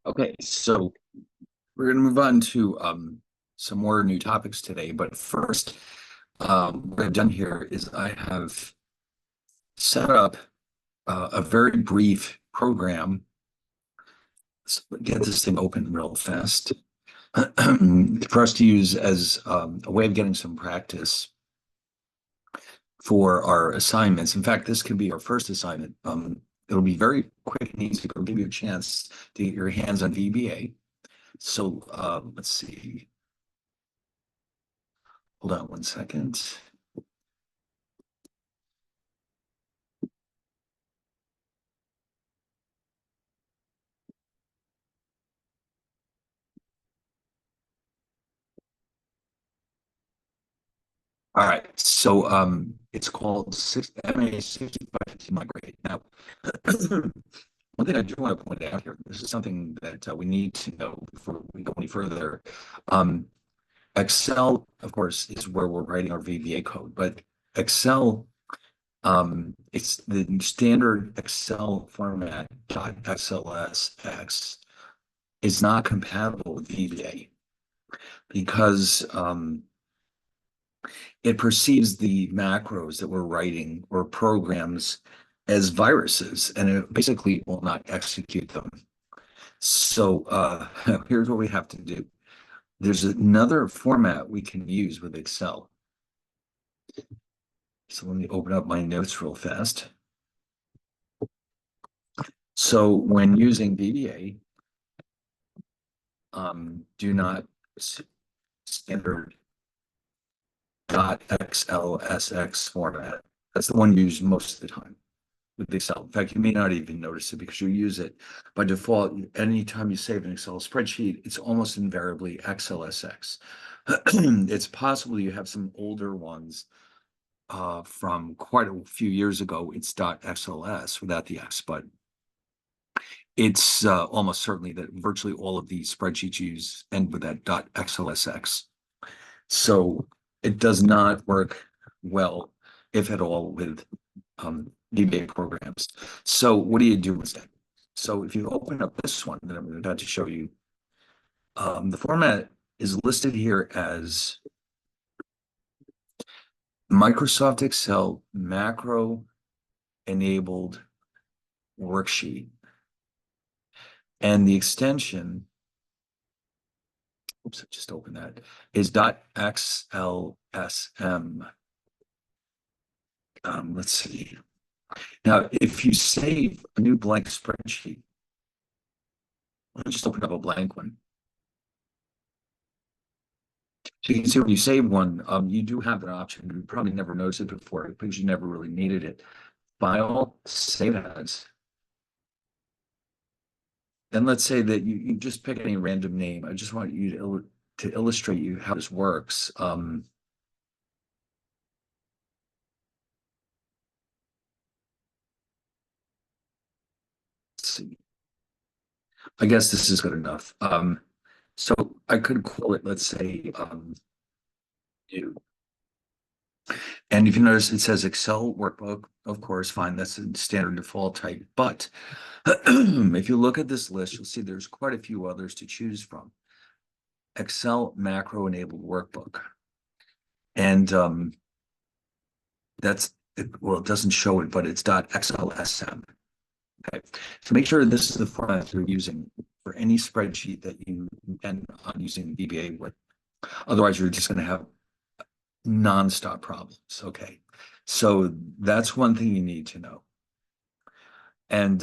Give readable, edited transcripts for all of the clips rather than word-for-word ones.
Okay, so we're going to move on to some more new topics today. But first, what I've done here is I have set up a very brief program. Let's get this thing open real fast for us to use as a way of getting some practice for our assignments. In fact, this could be our first assignment. It'll be very quick and easy. It'll give you a chance to get your hands on VBA. So let's see. Hold on one second. All right. So it's called MA6550 migrate. Now, one thing I do want to point out here, this is something that we need to know before we go any further. Um, Excel, of course, is where we're writing our VBA code, but Excel, it's the standard Excel format .xlsx is not compatible with VBA because it perceives the macros that we're writing or programs as viruses, and it basically will not execute them. So here's what we have to do. There's another format we can use with Excel. So let me open up my notes real fast. So when using VBA, do not standard .xlsx format. That's the one used most of the time with Excel. In fact, you may not even notice it because you use it by default. Anytime you save an Excel spreadsheet, it's almost invariably XLSX. It's possible you have some older ones from quite a few years ago. It's .xls without the X, but it's almost certainly that virtually all of these spreadsheets use end with that .xlsx. So it does not work well, if at all, with VBA programs. So what do you do instead? So if you open up this one that I'm about to show you, the format is listed here as Microsoft Excel macro enabled worksheet. And the extension, oops, I just opened that, is .xlsm. Let's see. Now, if you save a new blank spreadsheet, let me just open up a blank one. So you can see when you save one, you do have an option. You probably never noticed it before because you never really needed it. File, save as. And let's say that you just pick any random name. I just want you to illustrate you how this works. Let's see. I guess this is good enough. So I could call it, let's say, new. And if you notice, it says Excel workbook, of course, fine, that's a standard default type. But if you look at this list, you'll see there's quite a few others to choose from. Excel macro enabled workbook. And that's, well, it doesn't show it, but it's .xlsm. Okay, so make sure this is the format you're using for any spreadsheet that you intend on using VBA with. Otherwise, you're just going to have nonstop problems. Okay, so that's one thing you need to know. And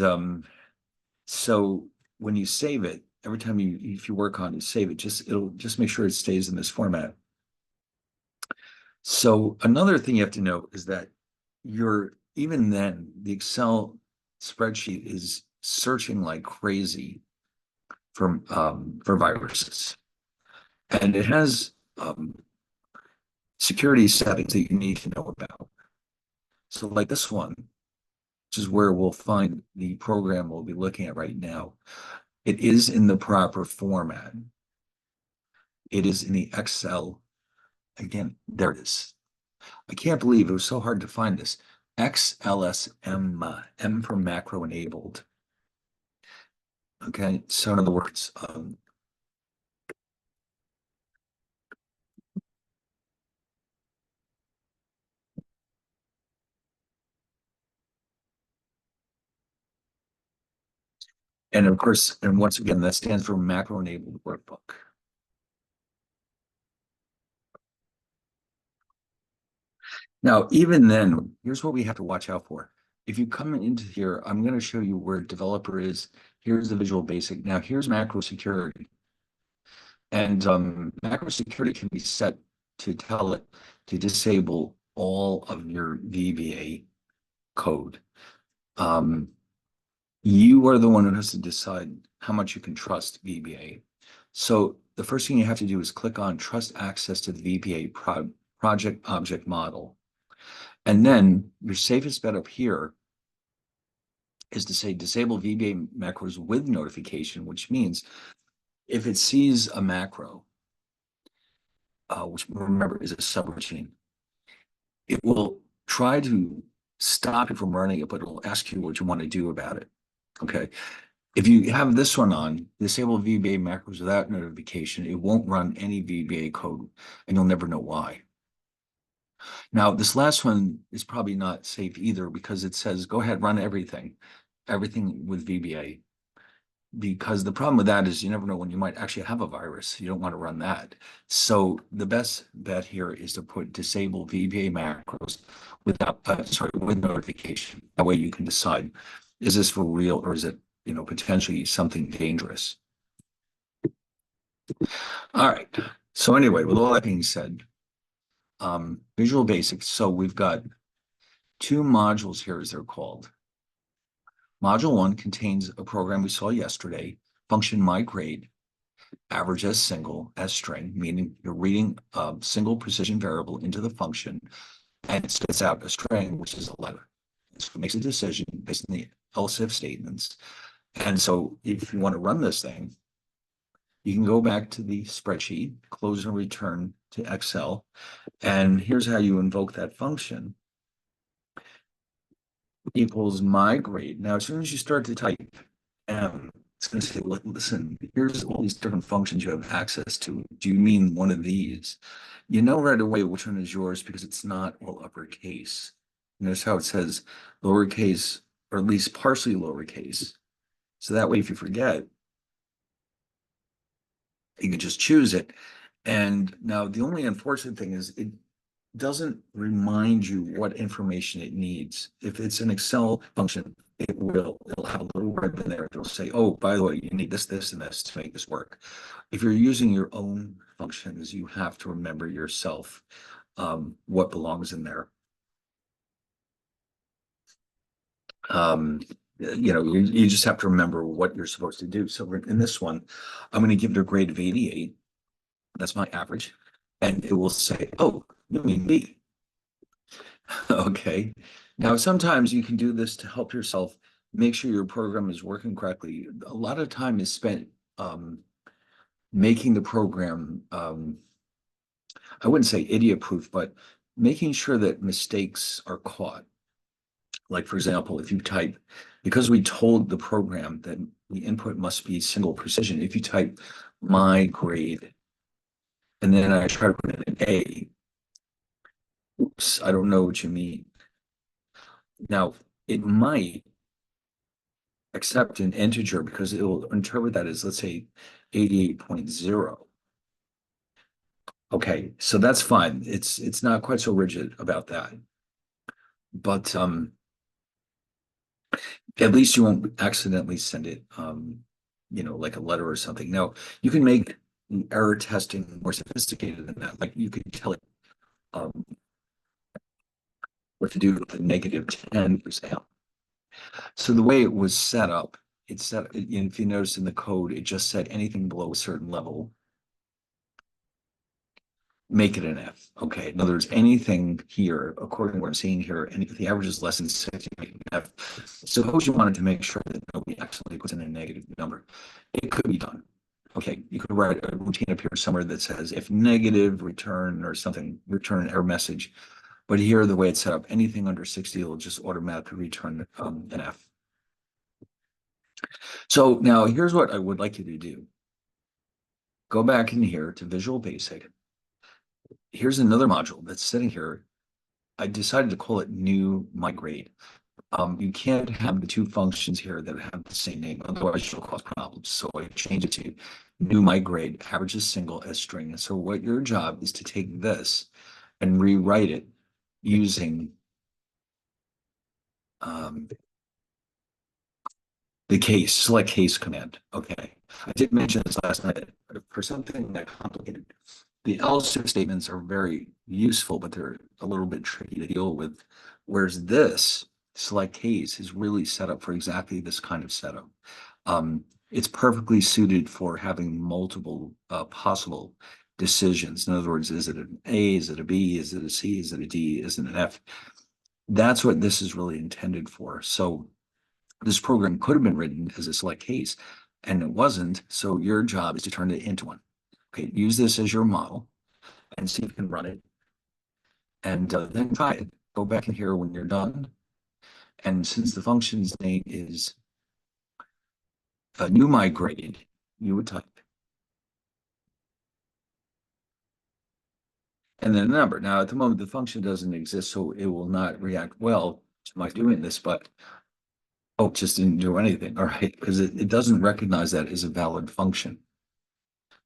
so when you save it, every time if you work on it, save it, it'll just make sure it stays in this format. So another thing you have to know is that even then, the Excel spreadsheet is searching like crazy for viruses. And it has security settings that you need to know about. So like this one, which is where we'll find the program we'll be looking at right now. It is in the proper format. It is in the Excel. Again, there it is. I can't believe it was so hard to find this. XLSM, M for macro enabled. Okay, so in other words, and of course, and once again, that stands for macro enabled workbook. Now, even then, here's what we have to watch out for. If you come into here, I'm going to show you where developer is. Here's the Visual Basic. Now, here's macro security. And macro security can be set to tell it to disable all of your VBA code. You are the one who has to decide how much you can trust VBA. So the first thing you have to do is click on Trust Access to the VBA Project Object Model. And then your safest bet up here is to say disable VBA macros with notification, which means if it sees a macro, which remember is a subroutine, it will try to stop it from running it, but it will ask you what you want to do about it. Okay. If you have this one on, disable VBA macros without notification, it won't run any VBA code and you'll never know why. Now, this last one is probably not safe either because it says, go ahead, run everything with VBA. Because the problem with that is you never know when you might actually have a virus. You don't want to run that. So the best bet here is to put disable VBA macros with notification. That way you can decide, is this for real or is it, potentially something dangerous? All right. So anyway, with all that being said, Visual Basics. So we've got two modules here, as they're called. Module 1 contains a program we saw yesterday, function migrate, average as single, as string, meaning you're reading a single precision variable into the function, and it spits out a string, which is a letter. So it makes a decision based on the else if statements. And so if you want to run this thing, you can go back to the spreadsheet, close and return to Excel, and here's how you invoke that function. Equals migrate. Now, as soon as you start to type it's going to say, listen, here's all these different functions you have access to. Do you mean one of these? You know right away which one is yours because it's not all uppercase. Notice how it says lowercase, or at least partially lowercase. So that way, if you forget, you can just choose it. And now the only unfortunate thing is it doesn't remind you what information it needs. If it's an Excel function, it'll have a little word in there. It'll say, oh, by the way, you need this, this, and this to make this work. If you're using your own functions, you have to remember yourself what belongs in there. You just have to remember what you're supposed to do. So in this one, I'm going to give it a grade of 88. That's my average. And it will say, oh, you mean B. Okay. Now, sometimes you can do this to help yourself make sure your program is working correctly. A lot of time is spent making the program, I wouldn't say idiot proof, but making sure that mistakes are caught. Like, for example, if you type, because we told the program that the input must be single precision, if you type my grade, and then I try to put in an A, oops, I don't know what you mean. Now, it might accept an integer because it will interpret that as, let's say, 88.0. Okay, so that's fine. It's not quite so rigid about that. But at least you won't accidentally send it, like a letter or something. Now, you can make error testing more sophisticated than that. Like you could tell it what to do with a -10, for example. So the way it was set up, if you notice in the code, it just said anything below a certain level, make it an F. Okay. In other words, anything here, according to what I'm seeing here, and if the average is less than 60, make it an F. Suppose you wanted to make sure that nobody actually puts in a negative number. It could be done. Okay. You could write a routine up here somewhere that says if negative, return or something, return an error message. But here, the way it's set up, anything under 60 will just automatically return an F. So now here's what I would like you to do. Go back in here to Visual Basic. Here's another module that's sitting here. I decided to call it new migrate. You can't have the two functions here that have the same name, otherwise you'll cause problems. So I changed it to new migrate, averages single as string. And so what your job is to take this and rewrite it using um, the case, select case command. Okay. I did mention this last night. For something that complicated, the else if statements are very useful, but they're a little bit tricky to deal with. Whereas this select case is really set up for exactly this kind of setup. It's perfectly suited for having multiple possible decisions. In other words, is it an A? Is it a B? Is it a C? Is it a D? Is it an F? That's what this is really intended for. So this program could have been written as a select case, and it wasn't. So your job is to turn it into one. Okay, use this as your model and see if you can run it, and then try it. Go back in here when you're done. And since the function's name is new migrated, you would type and then a number. Now, at the moment, the function doesn't exist, so it will not react well to my doing this, but oh, it just didn't do anything. All right, because it doesn't recognize that as a valid function.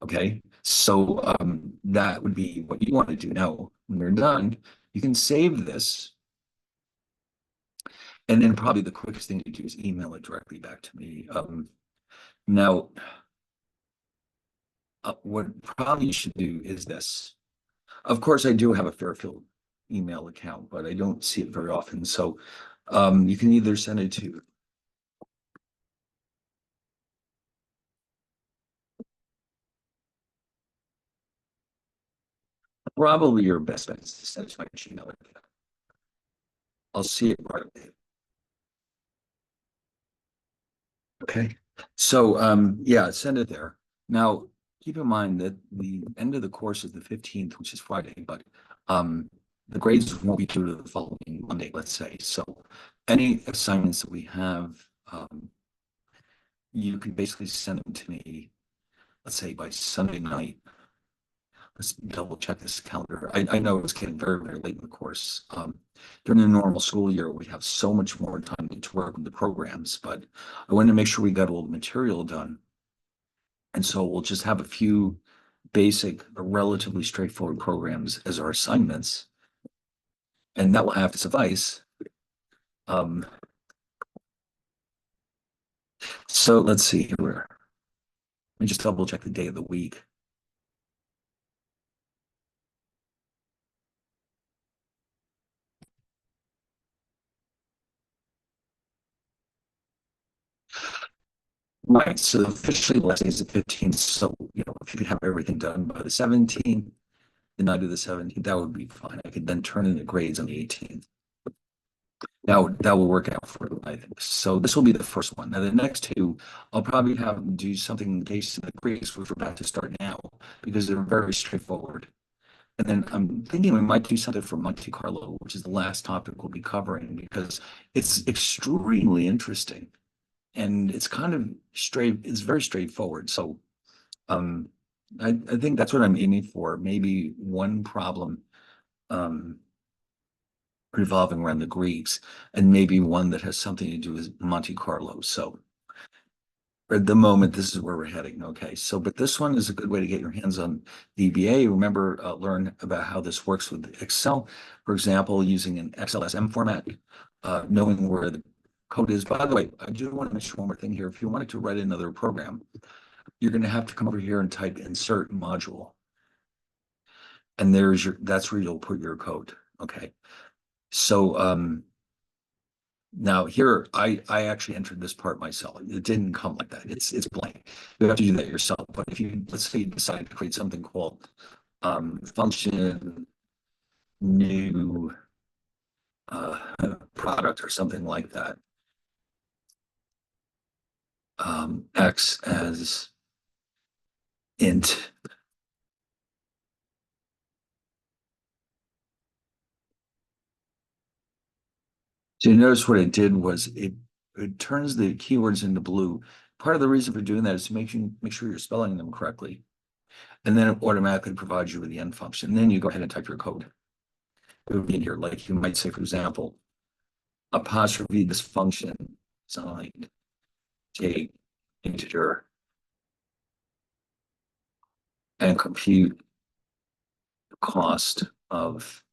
Okay, so that would be what you want to do. Now, when you're done, you can save this. And then probably the quickest thing to do is email it directly back to me. Now, what probably you should do is this. Of course, I do have a Fairfield email account, but I don't see it very often. So you can either send it to probably your best bet is to send it to my Gmail account. I'll see it right away. Okay. So yeah, send it there. Now, keep in mind that the end of the course is the 15th, which is Friday, but the grades won't be due to the following Monday, let's say. So any assignments that we have, you can basically send them to me, let's say by Sunday night. Let's double check this calendar. I know it's getting very, very late in the course. During the normal school year, we have so much more time to work with the programs, but I wanted to make sure we got all the material done. And so we'll just have a few basic, relatively straightforward programs as our assignments, and that will have to suffice. Um, so let's see here. Let me just double check the day of the week. Right, so officially the last day is the 15th. So, if you could have everything done by the 17th, the night of the 17th, that would be fine. I could then turn in the grades on the 18th. That will work out for you, I think. So this will be the first one. Now the next two, I'll probably have them do something based in the Greeks, which we're about to start now, because they're very straightforward. And then I'm thinking we might do something for Monte Carlo, which is the last topic we'll be covering, because it's extremely interesting and it's kind of it's very straightforward. So um, I think that's what I'm aiming for. Maybe one problem um, revolving around the Greeks, and maybe one that has something to do with Monte Carlo. So at the moment, this is where we're heading. Okay, so but this one is a good way to get your hands on VBA. Remember, learn about how this works with Excel, for example, using an XLSM format, knowing where the code is. By the way, I do want to mention one more thing here. If you wanted to write another program, you're going to have to come over here and type insert module, and that's where you'll put your code. Okay, so now here, I actually entered this part myself. It didn't come like that. It's blank. You have to do that yourself. But if you, let's say you decide to create something called function new product or something like that, x as int. So you notice what it did was it turns the keywords into blue. Part of the reason for doing that is to make sure you're spelling them correctly. And then it automatically provides you with the end function. And then you go ahead and type your code. It would be in here, like you might say, for example, apostrophe this function, signed, take integer, and compute the cost of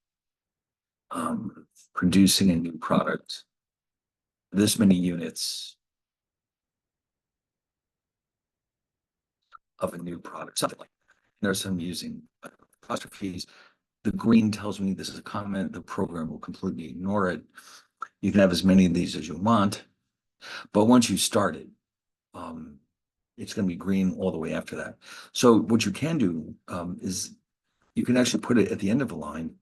producing a new product, this many units of a new product, something like that. There's some using apostrophes. The green tells me this is a comment. The program will completely ignore it. You can have as many of these as you want, but once you start it, it's going to be green all the way after that. So what you can do is you can actually put it at the end of a line.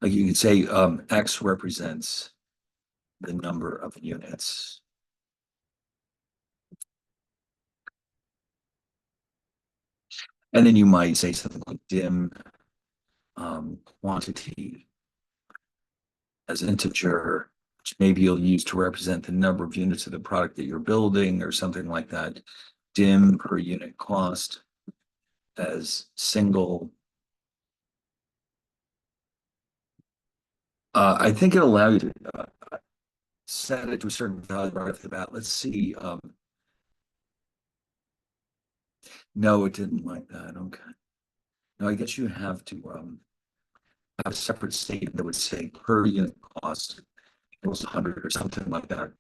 Like you could say X represents the number of units. And then you might say something like dim quantity as integer, which maybe you'll use to represent the number of units of the product that you're building or something like that. Dim per unit cost as single. I think it'll allow you to set it to a certain value right off the bat. Let's see. No, it didn't like that. Okay. No, I guess you have to have a separate statement that would say per unit cost equals 100 or something like that.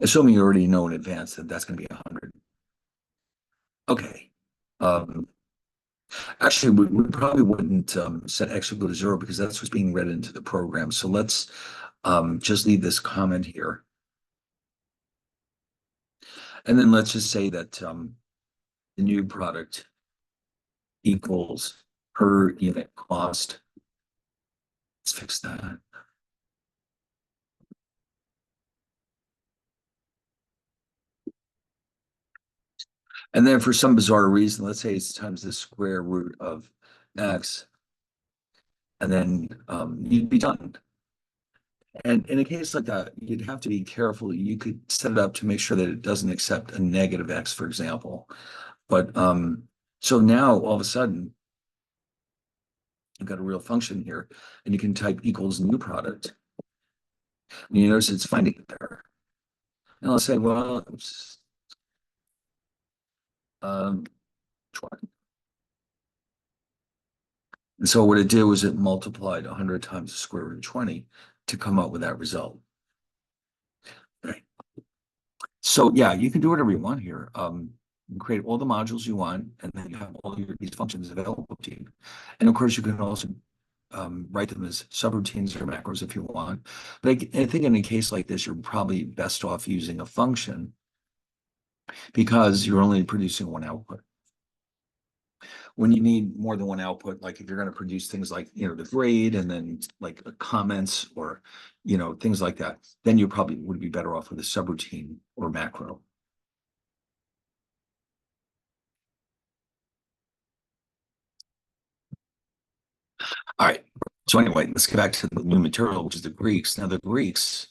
Assuming you already know in advance that that's going to be 100. Okay. Um, Actually, we probably wouldn't set x equal to 0 because that's what's being read into the program. So let's just leave this comment here. And then let's just say that the new product equals per unit cost. Let's fix that. And then for some bizarre reason, let's say it's times the square root of x, and then you'd be done. And in a case like that, you'd have to be careful. You could set it up to make sure that it doesn't accept a negative x, for example. But so now all of a sudden, you've got a real function here, and you can type equals new product. And you notice it's finding it there. And I'll say, well, oops, um, 20. And so what it did was it multiplied 100 times the square root of 20 to come up with that result. Right. So yeah, you can do whatever you want here. You can create all the modules you want, and then you have all these functions available to you. And of course, you can also write them as subroutines or macros if you want. But I think in a case like this, you're probably best off using a function because you're only producing one output. When you need more than one output, like if you're going to produce things like, the grade and then like comments or, things like that, then you probably would be better off with a subroutine or macro. All right. So anyway, let's get back to the new material, which is the Greeks. Now, the Greeks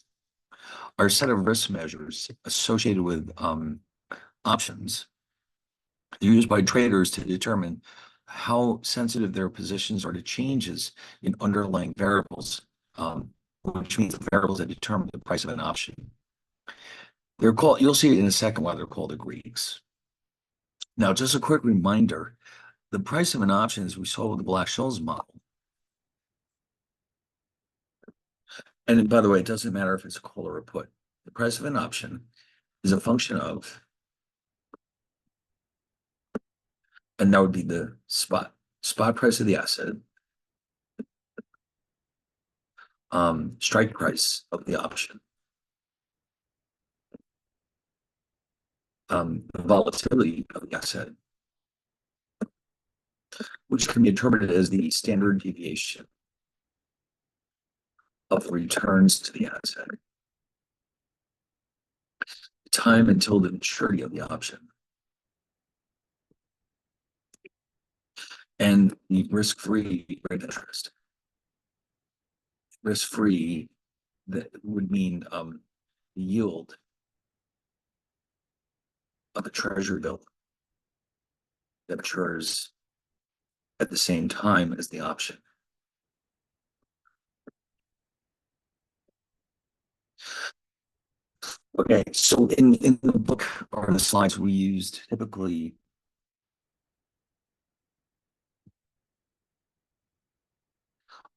are a set of risk measures associated with options. They're used by traders to determine how sensitive their positions are to changes in underlying variables, which means the variables that determine the price of an option. They're called, you'll see in a second why they're called the Greeks. Now, just a quick reminder, the price of an option, as we saw with the Black-Scholes model, and by the way, it doesn't matter if it's a call or a put. The price of an option is a function of, and that would be the spot price of the asset, strike price of the option, the volatility of the asset, which can be interpreted as the standard deviation of returns to the asset, time until the maturity of the option, and the risk-free rate of interest. risk-free, that would mean the yield of the treasury bill that matures at the same time as the option. Okay, so in the book or in the slides we used typically,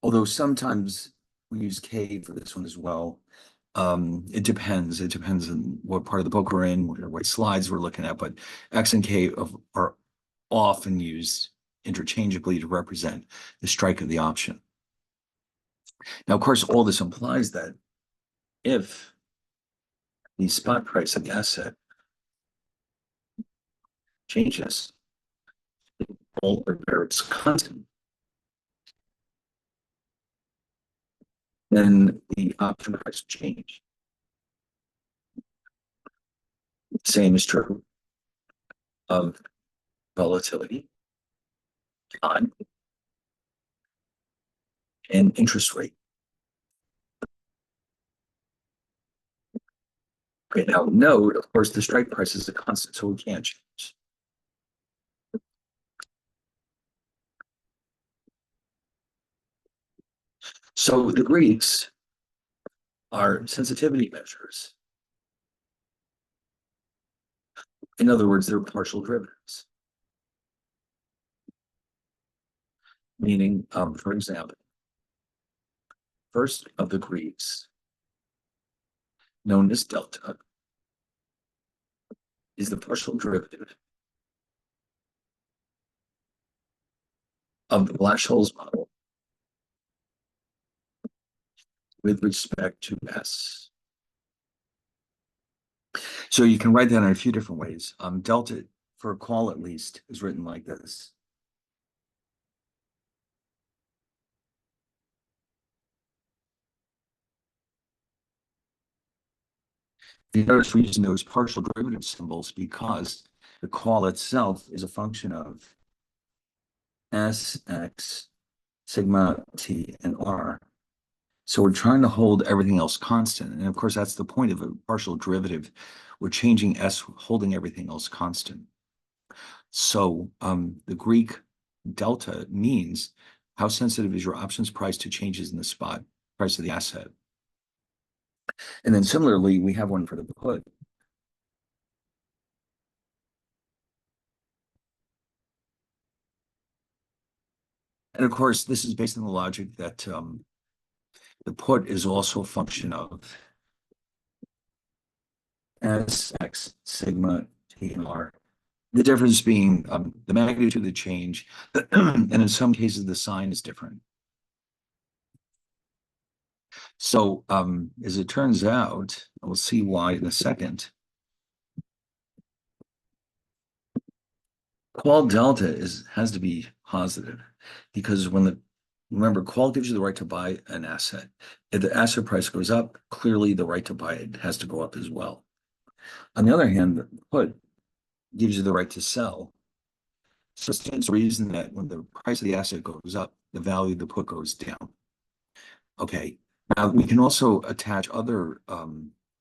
although sometimes we use K for this one as well. It depends. It depends on what part of the book we're in, what slides we're looking at, but X and K are often used interchangeably to represent the strike of the option. Now, of course, all this implies that if the spot price of the asset changes, all or its constant, then the option price will change. Same is true of volatility, time, and interest rate. Okay, now note, of course, the strike price is a constant, so we can't change. So the Greeks are sensitivity measures. In other words, they're partial derivatives. Meaning, for example, first of the Greeks, known as delta, is the partial derivative of the Black-Scholes model with respect to S. So you can write that in a few different ways. Delta, for a call at least, is written like this. You notice we're using those partial derivative symbols because the call itself is a function of S, X, sigma, T, and R. So we're trying to hold everything else constant. And of course, that's the point of a partial derivative. We're changing S, holding everything else constant. So the Greek delta means how sensitive is your options price to changes in the spot price of the asset. And then similarly, we have one for the put. And of course, this is based on the logic that the put is also a function of S, X, sigma, T, and R. The difference being the magnitude of the change, and in some cases, the sign is different. So as it turns out, we'll see why in a second. Qual delta has to be positive because remember, qual gives you the right to buy an asset. If the asset price goes up, clearly the right to buy it has to go up as well. On the other hand, the put gives you the right to sell. So it stands to reason that when the price of the asset goes up, the value of the put goes down. Okay. Now we can also attach other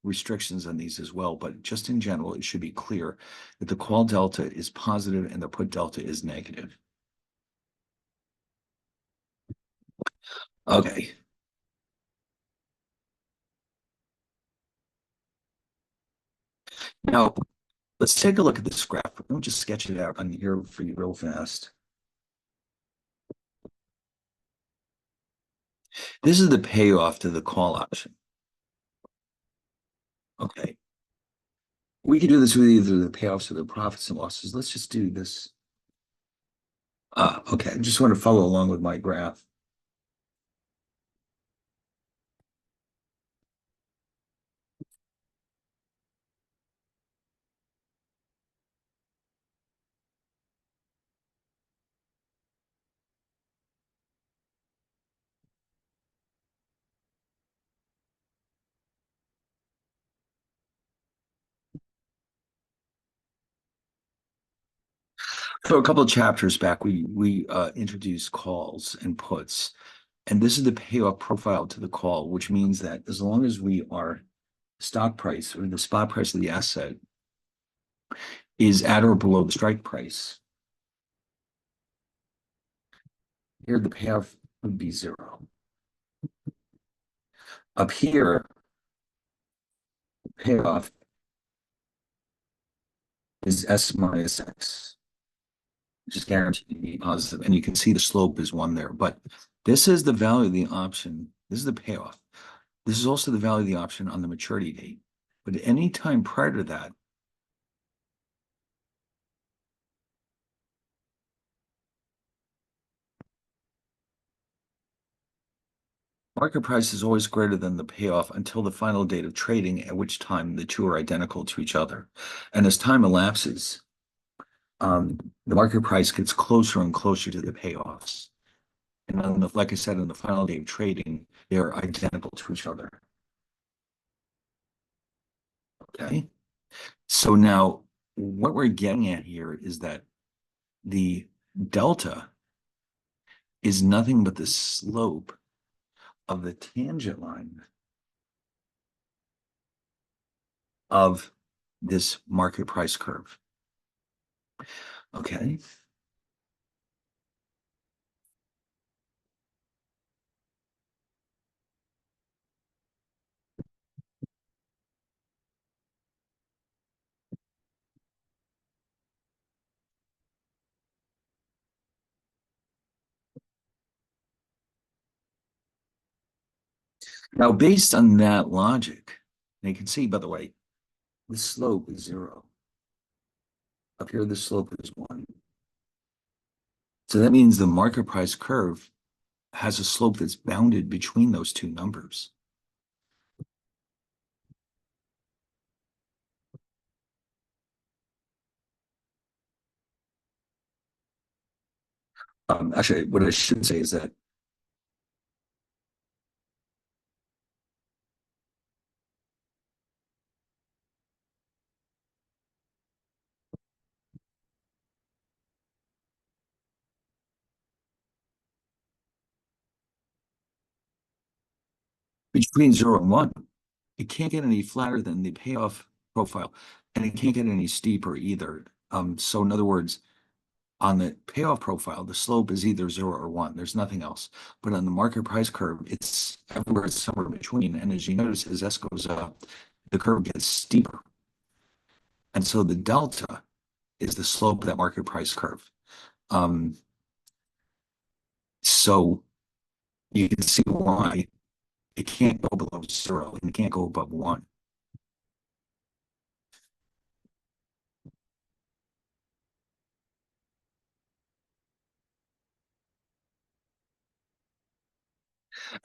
restrictions on these as well, but just in general, it should be clear that the qual delta is positive and the put delta is negative. Okay. Now let's take a look at this graph. Let me just sketch it out on here for you real fast. This is the payoff to the call option. Okay. We can do this with either the payoffs or the profits and losses. Let's just do this. Okay. I just want to follow along with my graph. So a couple of chapters back, we introduced calls and puts. And this is the payoff profile to the call, which means that as long as we are stock price or the spot price of the asset is at or below the strike price, here the payoff would be zero. Up here, payoff is S minus X, which is guaranteed to be positive. And you can see the slope is one there. But this is the value of the option. This is the payoff. This is also the value of the option on the maturity date. But at any time prior to that, market price is always greater than the payoff until the final date of trading, at which time the two are identical to each other. And as time elapses, the market price gets closer and closer to the payoffs. And on the, like I said, on the final day of trading, they're identical to each other. Okay. So now what we're getting at here is that the delta is nothing but the slope of the tangent line of this market price curve. Okay. Now, based on that logic, and you can see, by the way, the slope is zero. Up here, the slope is one. So that means the market price curve has a slope that's bounded between those two numbers. Actually, what I should say is that between 0 and 1, it can't get any flatter than the payoff profile, and it can't get any steeper either. So in other words, on the payoff profile, the slope is either 0 or 1. There's nothing else. But on the market price curve, it's everywhere, it's somewhere between. And as you notice, as S goes up, the curve gets steeper. And so the delta is the slope of that market price curve. Um, so you can see why it can't go below 0 and it can't go above 1.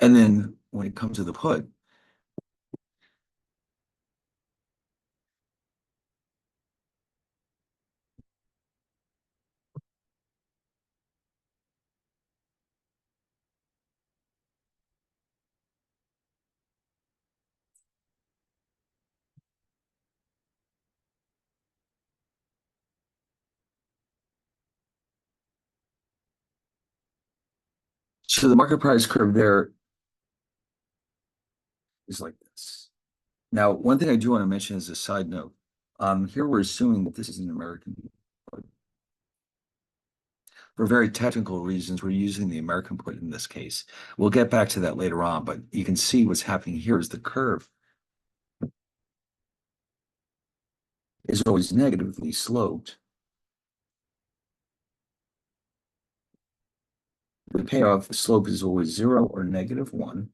And then when it comes to the put, so the market price curve there is like this. Now, one thing I do want to mention as a side note, here we're assuming that this is an American put. For very technical reasons, we're using the American put in this case. We'll get back to that later on, but you can see what's happening here is the curve is always negatively sloped. The payoff slope is always 0 or -1.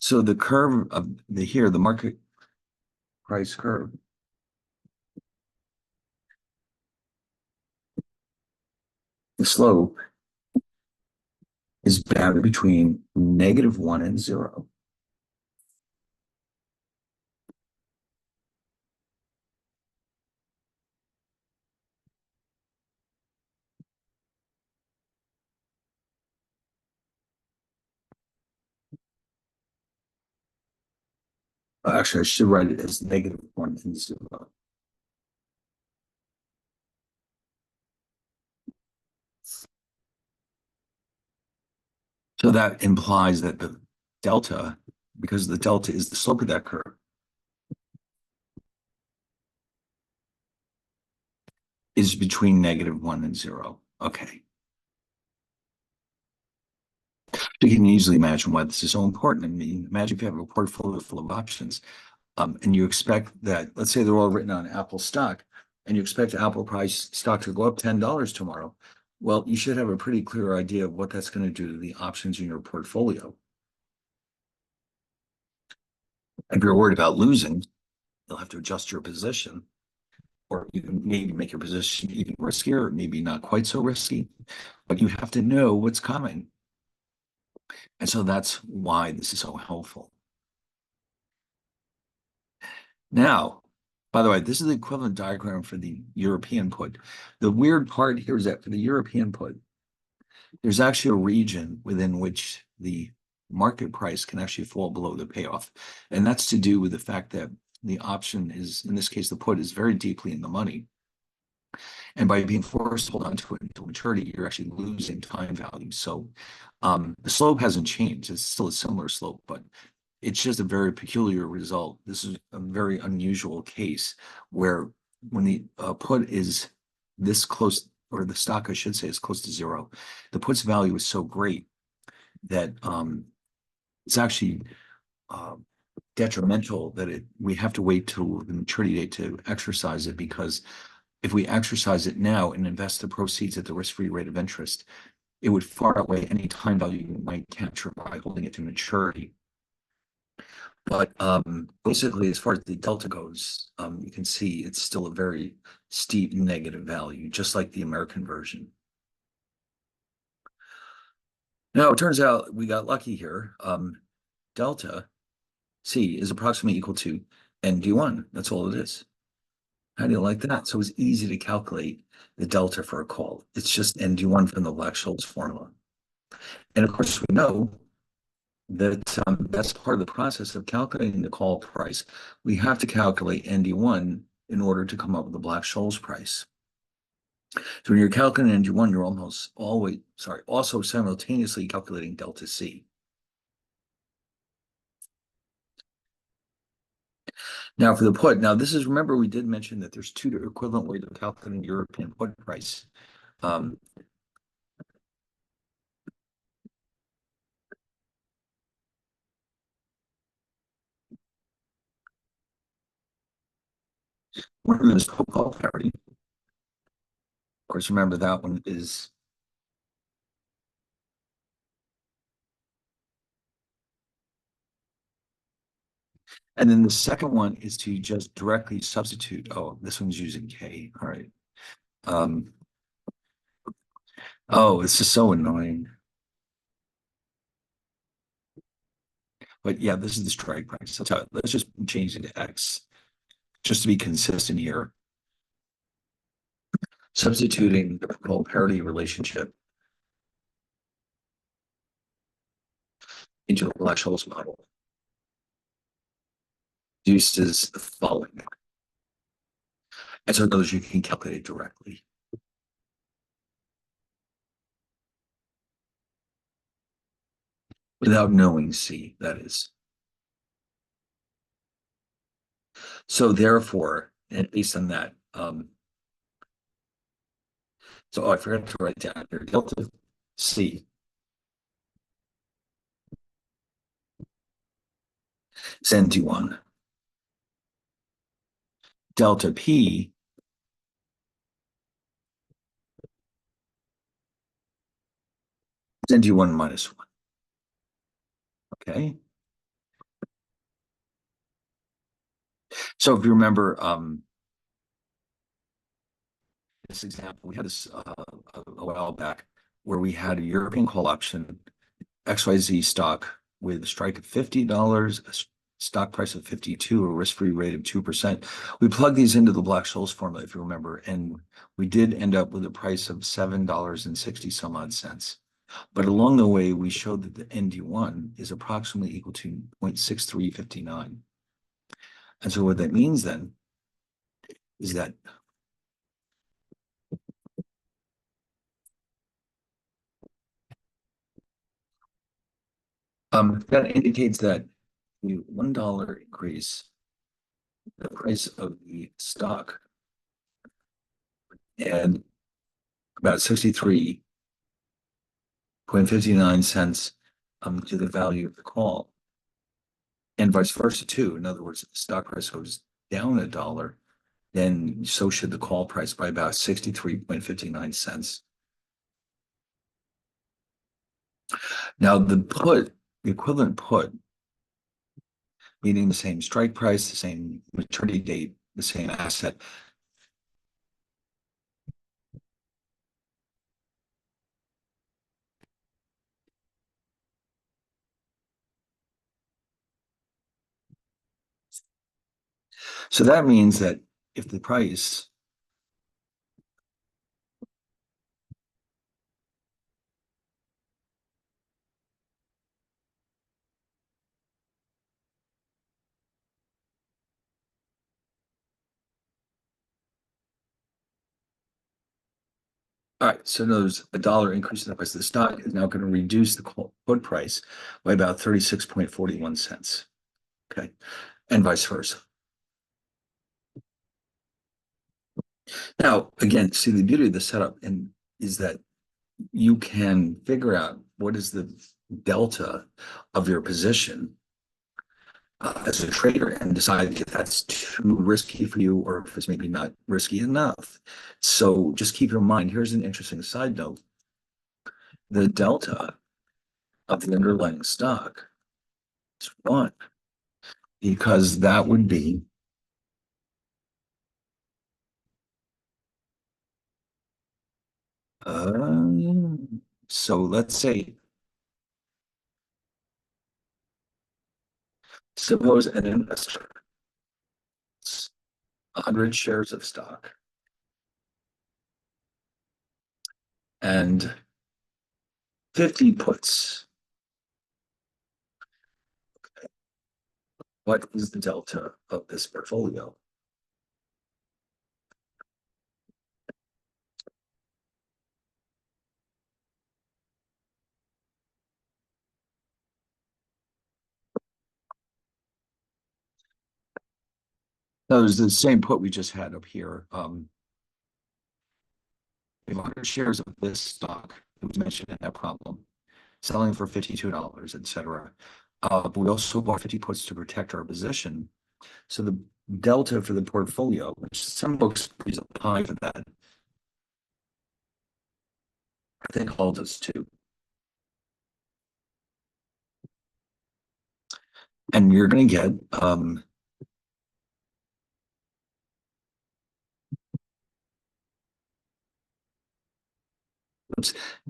So the curve of the market price curve the slope is bounded between -1 and 0. Actually, I should write it as -1 and 0. So that implies that the delta, because the delta is the slope of that curve, is between -1 and 0. Okay. You can easily imagine why this is so important. I mean, imagine if you have a portfolio full of options, and you expect that, let's say they're all written on Apple stock, and you expect Apple price stock to go up $10 tomorrow. Well, you should have a pretty clear idea of what that's going to do to the options in your portfolio. If you're worried about losing, you'll have to adjust your position, or you can maybe make your position even riskier, maybe not quite so risky, but you have to know what's coming. And so that's why this is so helpful. Now, by the way, this is the equivalent diagram for the European put. The weird part here is that for the European put, there's actually a region within which the market price can actually fall below the payoff. And that's to do with the fact that the option is, in this case, the put is very deeply in the money. And by being forced to hold on to it until maturity, you're actually losing time value. So the slope hasn't changed. It's still a similar slope, but it's just a very peculiar result. This is a very unusual case where when the put is this close, or the stock, I should say, is close to 0, the put's value is so great that it's actually uh, detrimental that we have to wait till the maturity date to exercise it, because if we exercise it now and invest the proceeds at the risk-free rate of interest, it would far outweigh any time value you might capture by holding it to maturity. But basically, as far as the delta goes, you can see it's still a very steep negative value, just like the American version. Now, it turns out we got lucky here. Delta C is approximately equal to ND1. That's all it is. How do you like that? So it's easy to calculate the delta for a call. It's just ND1 from the Black-Scholes formula. And of course, we know that that's part of the process of calculating the call price. We have to calculate ND1 in order to come up with the Black-Scholes price. So when you're calculating ND1, you're almost always, also simultaneously calculating delta C. Now for the put, now this is, remember we did mention that there's two equivalent ways of calculating European put price. Um, One of them is put call parity. Of course, remember that one is and then the second one is to just directly substitute. Oh, this one's using K. All right. Um, oh, this is so annoying. But yeah, this is the strike price. Let's just change it to X just to be consistent here. Substituting the call parity relationship into the Black-Scholes model produces the following. And so those you can calculate directly. Without knowing C, that is. So therefore, and based on that, so I forgot to write down here, delta C is ND1. Delta P is ND1 minus 1. Okay. So if you remember, this example, we had this a while back where we had a European call option, XYZ stock with a strike of $50, a stock price of 52, a risk-free rate of 2%. We plugged these into the Black-Scholes formula, if you remember, and we did end up with a price of $7.60 some odd cents. But along the way, we showed that the ND1 is approximately equal to 0.6359. And so what that means then is that That indicates that the $1 increase, the price of the stock, and about 63.59 cents to the value of the call, and vice versa too. In other words, if the stock price goes down $1, then so should the call price by about 63.59 cents. Now the equivalent put, meaning the same strike price, the same maturity date, the same asset. So that means that if the price All right, so those $1 increase in the price of the stock is now going to reduce the put price by about 36.41 cents. Okay, and vice versa. Now, again, see the beauty of the setup and is that you can figure out what is the delta of your position as a trader and decide if that's too risky for you or if it's maybe not risky enough. So just keep in mind, here's an interesting side note. The delta of the underlying stock is 1, because that would be so let's say, suppose an investor has 100 shares of stock and 50 puts. What is the delta of this portfolio? That was the same put we just had up here. We have 100 shares of this stock that was mentioned in that problem, selling for $52, etc. But we also bought 50 puts to protect our position. So the delta for the portfolio, which some books use a pi for that, I think holds us to. And you're going to get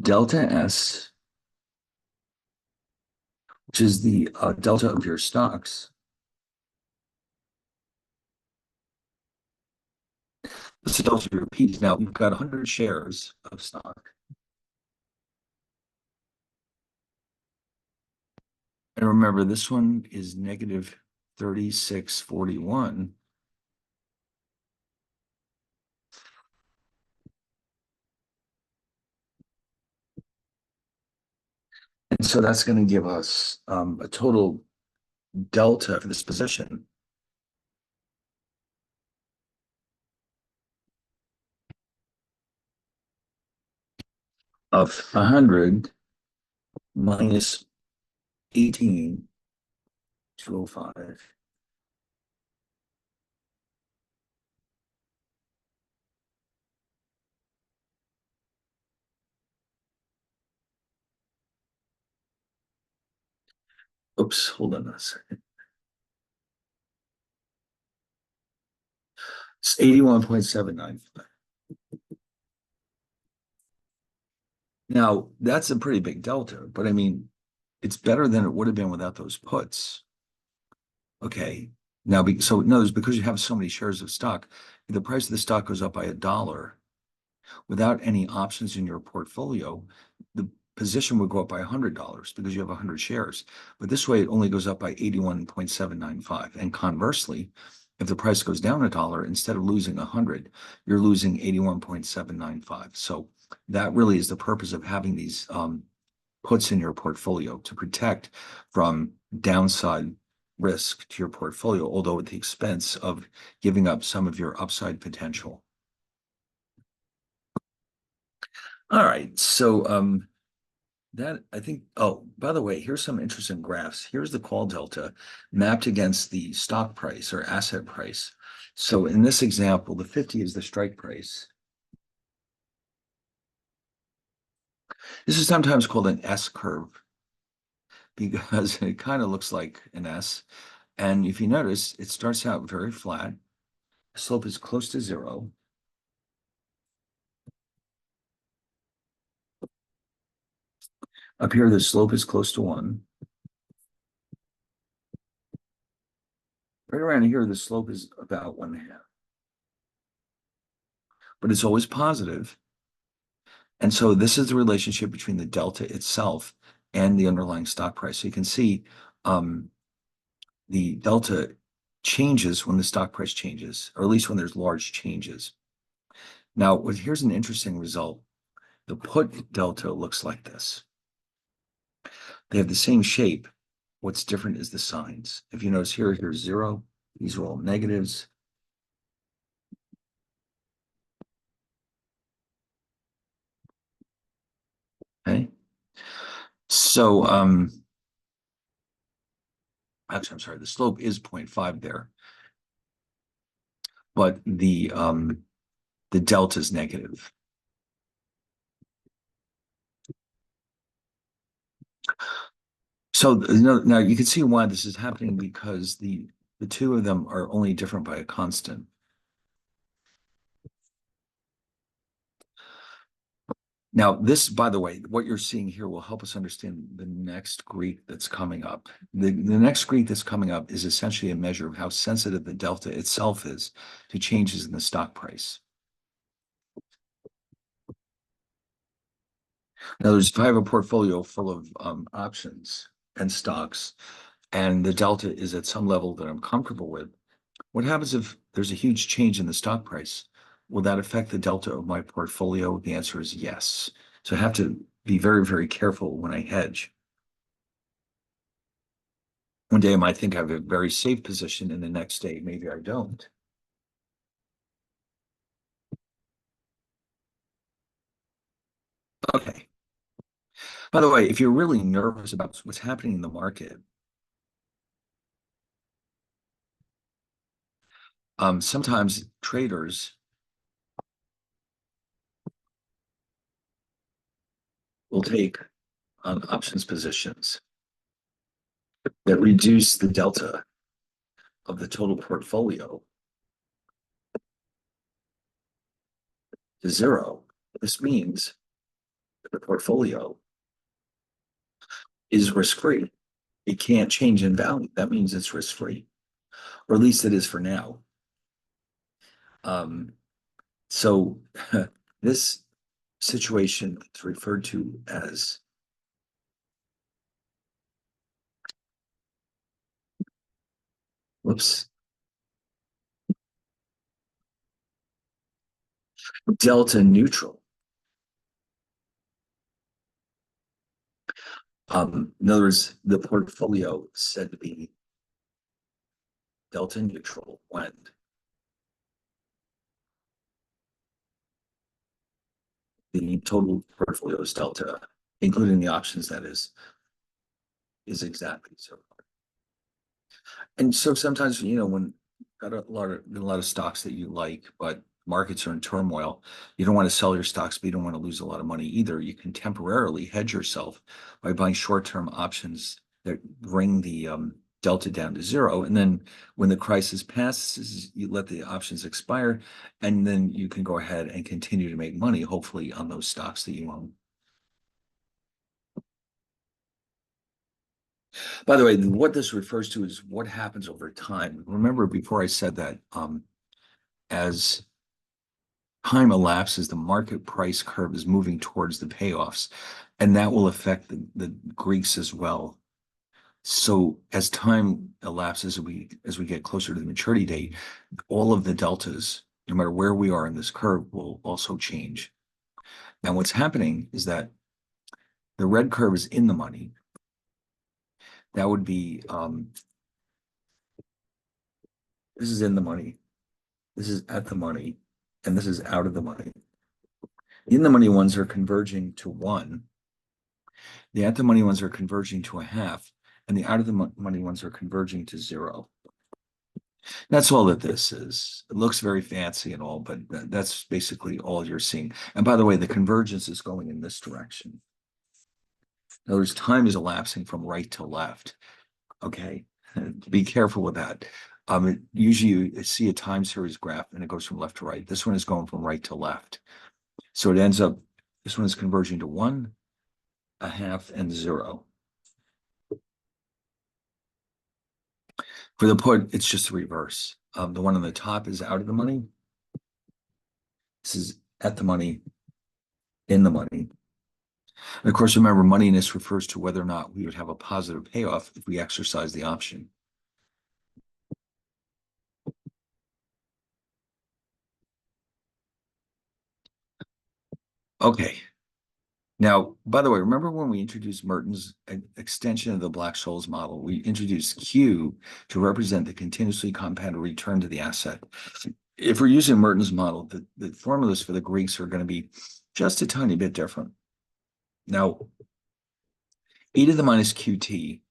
delta S, which is the delta of your stocks. This is the delta of your P's. Now, you've got 100 shares of stock. And remember, this one is negative 36.41. And so that's going to give us a total delta for this position of 100 minus 18,205. Oops, hold on a second. It's 81.795. Now, that's a pretty big delta, but I mean, it's better than it would have been without those puts. Okay. Now, so in other words, because you have so many shares of stock, if the price of the stock goes up by $1 without any options in your portfolio, the position would go up by $100 because you have 100 shares. But this way, it only goes up by 81.795. And conversely, if the price goes down $1, instead of losing 100, you're losing 81.795. So that really is the purpose of having these puts in your portfolio to protect from downside risk to your portfolio, although at the expense of giving up some of your upside potential. All right, so that I think, oh, by the way, here's some interesting graphs. Here's the call delta mapped against the stock price or asset price. So in this example, the 50 is the strike price. This is sometimes called an S curve because it kind of looks like an S. And if you notice, it starts out very flat. The slope is close to zero. Up here, the slope is close to one. Right around here, the slope is about 1.5. But it's always positive. And so this is the relationship between the delta itself and the underlying stock price. So you can see the delta changes when the stock price changes, or at least when there's large changes. Now, here's an interesting result. The put delta looks like this. They have the same shape. What's different is the signs. If you notice here, here's zero. These are all negatives. Okay. So, actually, I'm sorry, the slope is 0.5 there, but the delta is negative. So now you can see why this is happening, because the two of them are only different by a constant. Now, this, by the way, what you're seeing here will help us understand the next Greek that's coming up. The next Greek that's coming up is essentially a measure of how sensitive the delta itself is to changes in the stock price. In other words, if I have a portfolio full of options and stocks, and the delta is at some level that I'm comfortable with, what happens if there's a huge change in the stock price? Will that affect the delta of my portfolio? The answer is yes. So I have to be very, very careful when I hedge. One day I might think I have a very safe position, and the next day maybe I don't. Okay. By the way, if you're really nervous about what's happening in the market, sometimes traders will take options positions that reduce the delta of the total portfolio to zero. This means that the portfolio is risk-free. It can't change in value. That means it's risk-free, or at least it is for now. So this situation is referred to as delta neutral. In other words, the portfolio is said to be delta neutral when the total portfolio is delta, including the options, that is exactly so. And so sometimes, when got a lot of stocks that you like, but markets are in turmoil, you don't want to sell your stocks, but you don't want to lose a lot of money either. You can temporarily hedge yourself by buying short-term options that bring the delta down to zero. And then when the crisis passes, you let the options expire, and then you can go ahead and continue to make money, hopefully, on those stocks that you own. By the way, what this refers to is what happens over time. Remember, before I said that as time elapses, the market price curve is moving towards the payoffs, and that will affect the Greeks as well. So as time elapses, as we get closer to the maturity date, all of the deltas, no matter where we are in this curve, will also change. Now, what's happening is that The red curve is in the money. That would be, this is in the money, this is at the money, and this is out of the money. The in the money ones are converging to 1. The at the money ones are converging to a half, and the out of the money ones are converging to 0. That's all that this is. It looks very fancy and all, but that's basically all you're seeing. And by the way, the convergence is going in this direction. In other words, time is elapsing from right to left. Okay, be careful with that. Usually you see a time series graph and it goes from left to right. This one is going from right to left. So it ends up, this one is converging to 1, a half, and 0. For the put, it's just the reverse. The one on the top is out of the money. This is at the money, in the money. And of course, remember, moneyness refers to whether or not we would have a positive payoff if we exercise the option. Okay. Now, by the way, remember when we introduced Merton's extension of the Black-Scholes model, we introduced Q to represent the continuously compounded return to the asset. If we're using Merton's model, the formulas for the Greeks are going to be just a tiny bit different. Now, e to the minus qt,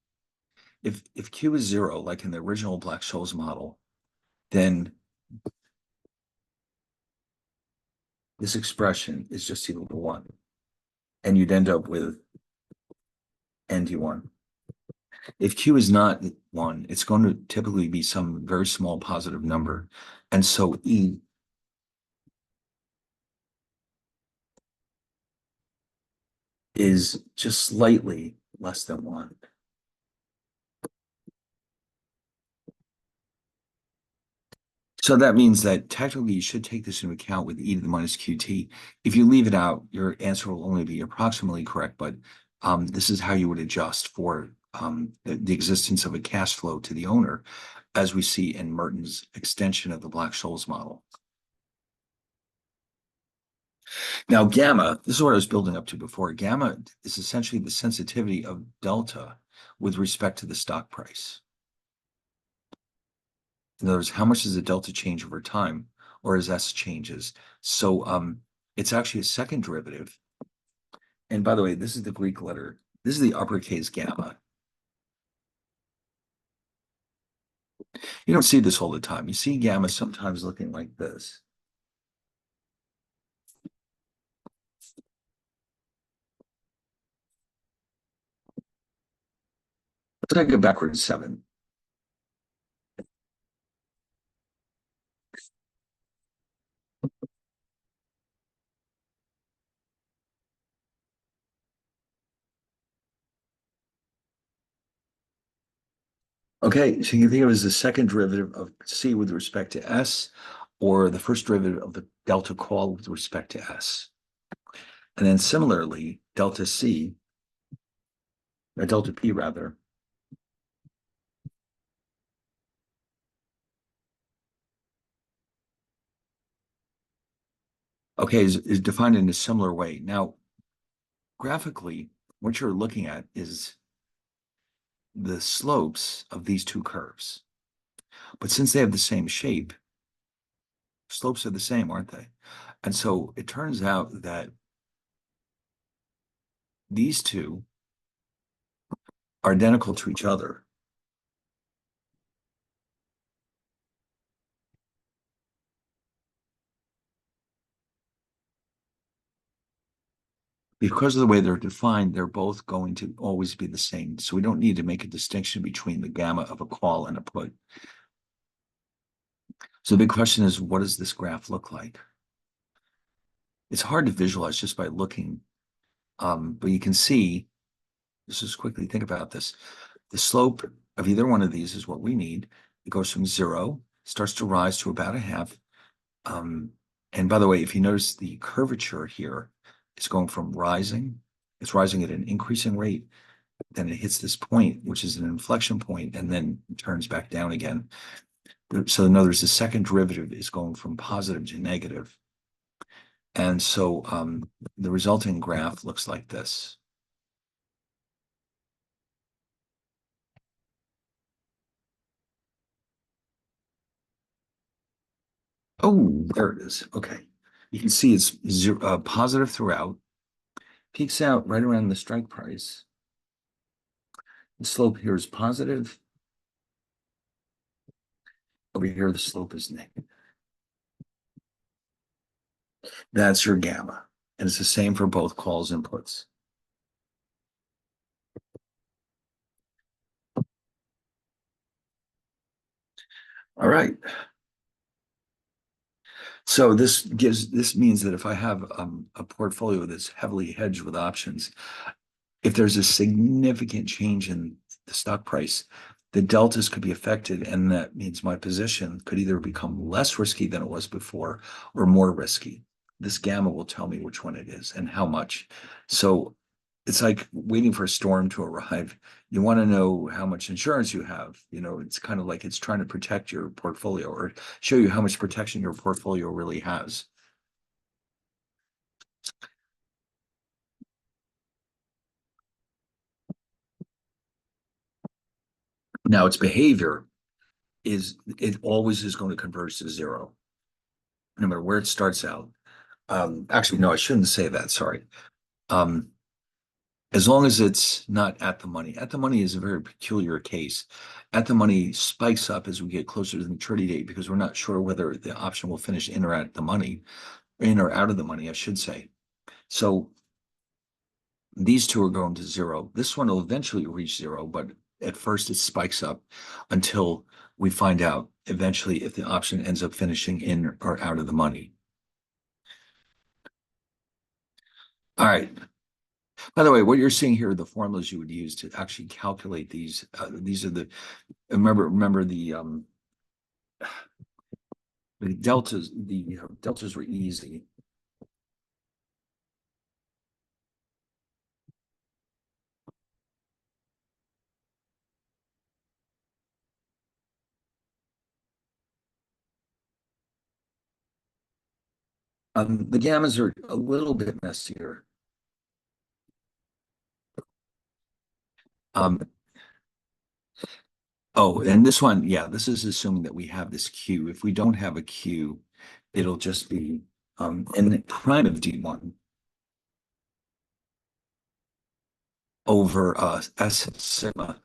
if q is 0, like in the original Black-Scholes model, then this expression is just equal to 1. And you'd end up with nd1. If q is not 1, it's going to typically be some very small positive number. And so e is just slightly less than 1. So that means that technically you should take this into account with e to the minus qt. If you leave it out, your answer will only be approximately correct, but this is how you would adjust for the existence of a cash flow to the owner, as we see in Merton's extension of the Black-Scholes model. Now, gamma, this is what I was building up to before. Gamma is essentially the sensitivity of delta with respect to the stock price. In other words, how much does the delta change over time, or as S changes? So it's actually a second derivative. And by the way, this is the Greek letter. This is the uppercase gamma. You don't see this all the time. You see gamma sometimes looking like this. Let's take it backwards 7. Okay, so you can think of it as the second derivative of C with respect to S, or the first derivative of the delta call with respect to S. And then similarly, delta C, or delta P rather, okay, is defined in a similar way. Now, graphically, what you're looking at is the slopes of these two curves. But since they have the same shape, slopes are the same, aren't they? And so it turns out that these two are identical to each other. Because of the way they're defined, they're both going to always be the same. So we don't need to make a distinction between the gamma of a call and a put. So the big question is, what does this graph look like? It's hard to visualize just by looking, but you can see, let's just quickly think about this. The slope of either one of these is what we need. It goes from 0, starts to rise to about a half. And by the way, if you notice the curvature here, it's going from rising, it's rising at an increasing rate, then it hits this point, which is an inflection point, and then turns back down again. So in other words, the second derivative is going from positive to negative. And so the resulting graph looks like this. Oh, there it is. Okay. You can see it's zero, positive throughout, peaks out right around the strike price. The slope here is positive. Over here, the slope is negative. That's your gamma. And it's the same for both calls and puts. All right. So this means that if I have a portfolio that's heavily hedged with options, if there's a significant change in the stock price, the deltas could be affected, and that means my position could either become less risky than it was before or more risky. This gamma will tell me which one it is and how much. So it's like waiting for a storm to arrive. You want to know how much insurance you have. It's kind of like it's trying to protect your portfolio or show you how much protection your portfolio really has. Now, its behavior is it always is going to converge to zero, no matter where it starts out. Actually, no, I shouldn't say that. Sorry. Um, as long as it's not at the money. At the money is a very peculiar case. At the money spikes up as we get closer to the maturity date because we're not sure whether the option will finish in or out of the money, in or out of the money, I should say. So these two are going to zero. This one will eventually reach zero, but at first it spikes up until we find out eventually if the option ends up finishing in or out of the money. All right. By the way, what you're seeing here are the formulas you would use to actually calculate these. These are remember the deltas. The deltas were easy. The gammas are a little bit messier. Um, oh, and this one, yeah, this is assuming that we have this Q. If we don't have a Q, it'll just be n prime of D1 over S sigma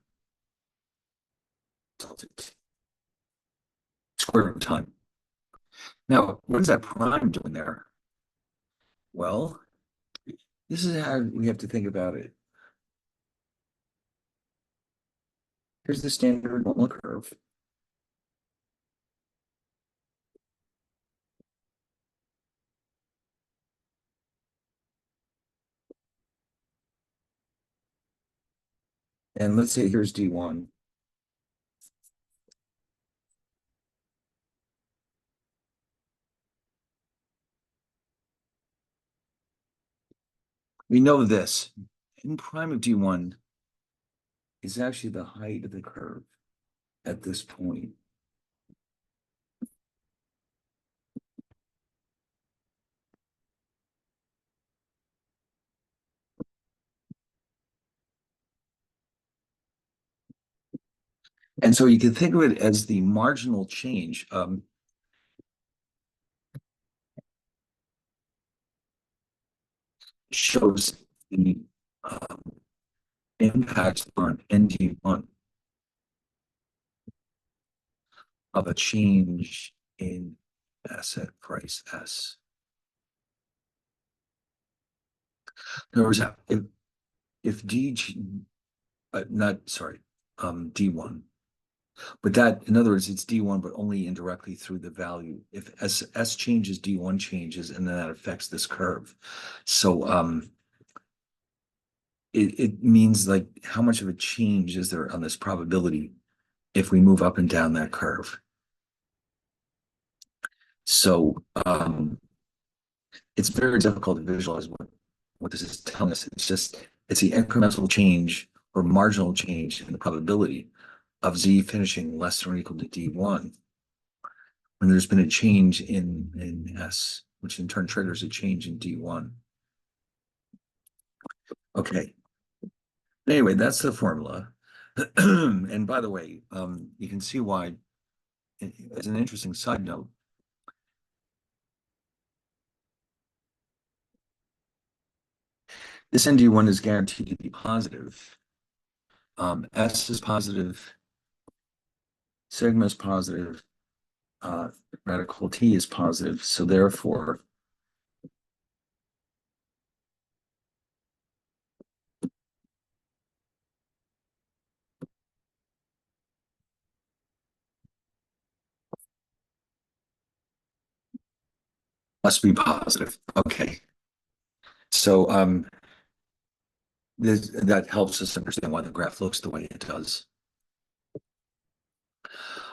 square root of time. Now, what is that prime doing there? Well, this is how we have to think about it. Here's the standard normal curve. And let's say here's D1. We know this. N prime of D1 is actually the height of the curve at this point. And so you can think of it as the marginal change. Shows the um, impact on ND1 of a change in asset price S. In other words, if not sorry, D1, but that, in other words, it's D1, but only indirectly through the value. If S changes, D1 changes, and then that affects this curve. So it means like how much of a change is there on this probability if we move up and down that curve. So it's very difficult to visualize what this is telling us. It's the incremental change or marginal change in the probability of Z finishing less than or equal to D1 when there's been a change in S, which in turn triggers a change in D1. Okay. Anyway, that's the formula. And by the way, you can see why, as an interesting side note, This ND1 is guaranteed to be positive. S is positive, sigma is positive, uh, radical T is positive. So therefore, must be positive. Okay. So that helps us understand why the graph looks the way it does.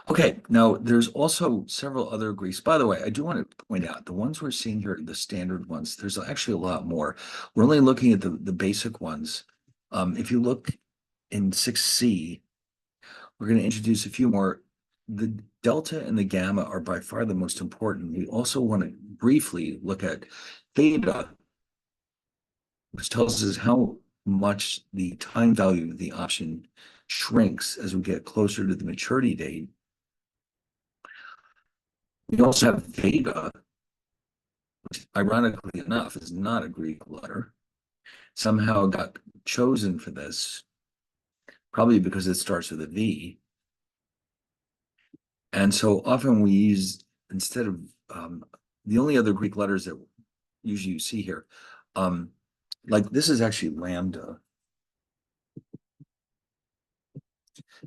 Okay, now there's also several other Greeks. By the way, I do want to point out the ones we're seeing here, the standard ones, there's actually a lot more. We're only looking at the basic ones. If you look in 6C, we're going to introduce a few more. The delta and the gamma are by far the most important. We also want to briefly look at theta, which tells us how much the time value of the option shrinks as we get closer to the maturity date. We also have vega, which ironically enough is not a Greek letter, somehow got chosen for this, probably because it starts with a V. And so often we use, instead of the only other Greek letters that usually you see here, like this is actually lambda.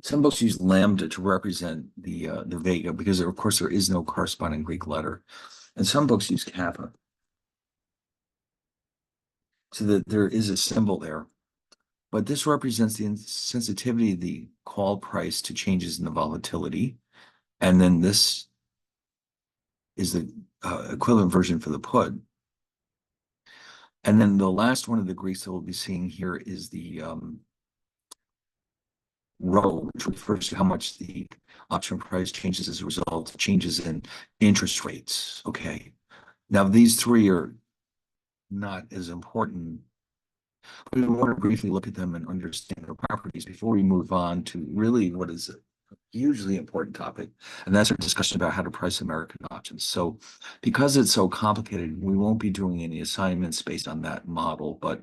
Some books use lambda to represent the vega because of course there is no corresponding Greek letter. And some books use kappa. So that there is a symbol there. But this represents the sensitivity of the call price to changes in the volatility. And then this is the equivalent version for the put. And then the last one of the Greeks that we'll be seeing here is the rho, which refers to how much the option price changes as a result of changes in interest rates. Okay. Now, these three are not as important, but we want to briefly look at them and understand their properties before we move on to really what is a hugely important topic, and that's our discussion about how to price American options. So because it's so complicated, we won't be doing any assignments based on that model, but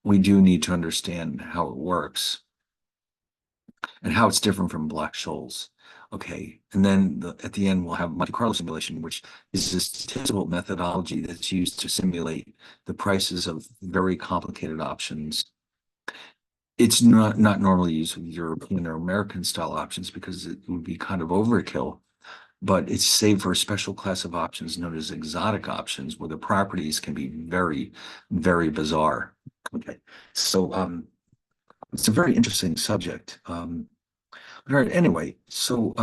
we do need to understand how it works and how it's different from Black-Scholes. Okay, and then at the end, we'll have Monte Carlo simulation, which is a statistical methodology that's used to simulate the prices of very complicated options. It's not normally used with European or American style options because it would be kind of overkill, but it's saved for a special class of options known as exotic options, where the properties can be very, very bizarre. Okay, so it's a very interesting subject. All right, anyway, so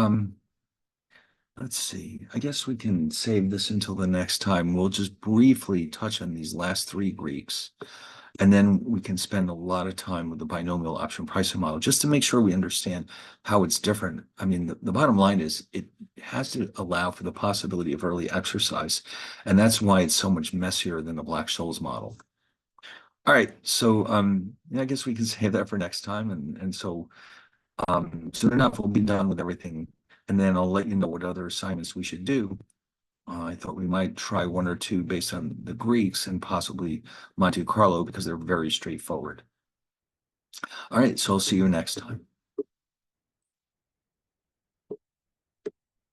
let's see. I guess we can save this until the next time. We'll just briefly touch on these last three Greeks, and then we can spend a lot of time with the binomial option pricing model just to make sure we understand how it's different. I mean, the bottom line is it has to allow for the possibility of early exercise, and that's why it's so much messier than the Black-Scholes model. All right, so yeah, I guess we can save that for next time, and so soon enough we'll be done with everything, and then I'll let you know what other assignments we should do. I thought we might try one or two based on the Greeks and possibly Monte Carlo because they're very straightforward. All right, so I'll see you next time.